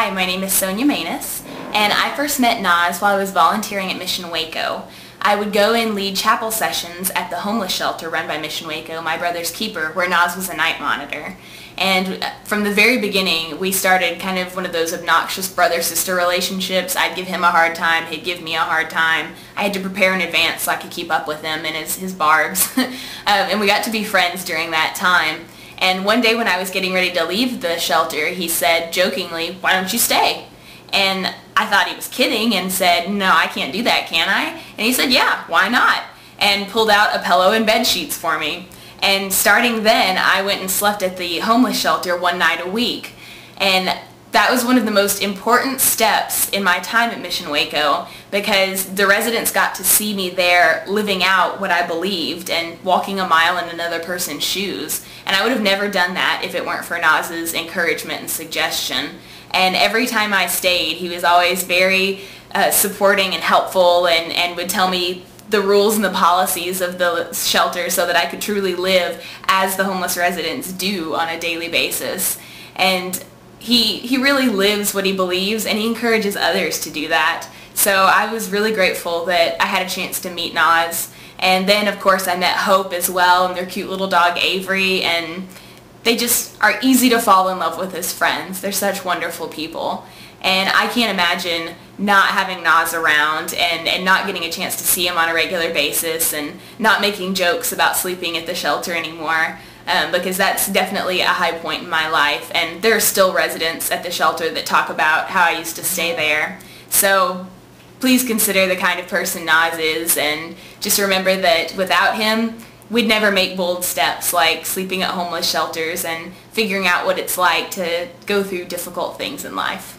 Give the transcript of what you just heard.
Hi, my name is Sonya, and I first met Naz while I was volunteering at Mission Waco. I would go and lead chapel sessions at the homeless shelter run by Mission Waco, my brother's keeper, where Naz was a night monitor. And from the very beginning, we started kind of one of those obnoxious brother-sister relationships. I'd give him a hard time, he'd give me a hard time. I had to prepare in advance so I could keep up with him and his barbs. And we got to be friends during that time. And one day when I was getting ready to leave the shelter, he said jokingly, "Why don't you stay?" And I thought he was kidding and said, "No, I can't do that, can I?" And he said, "Yeah, why not?" And pulled out a pillow and bed sheets for me. And starting then, I went and slept at the homeless shelter one night a week. And that was one of the most important steps in my time at Mission Waco, because the residents got to see me there living out what I believed and walking a mile in another person's shoes. And I would have never done that if it weren't for Naz's encouragement and suggestion. And every time I stayed, he was always very supporting and helpful, and would tell me the rules and the policies of the shelter so that I could truly live as the homeless residents do on a daily basis. And he really lives what he believes, and he encourages others to do that. So I was really grateful that I had a chance to meet Naz. And then of course I met Hope as well, and their cute little dog Avery, and they just are easy to fall in love with as friends. They're such wonderful people. And I can't imagine not having Naz around and not getting a chance to see him on a regular basis and not making jokes about sleeping at the shelter anymore, because that's definitely a high point in my life. And there are still residents at the shelter that talk about how I used to stay there. So please consider the kind of person Naz is, and just remember that without him, we'd never make bold steps like sleeping at homeless shelters and figuring out what it's like to go through difficult things in life.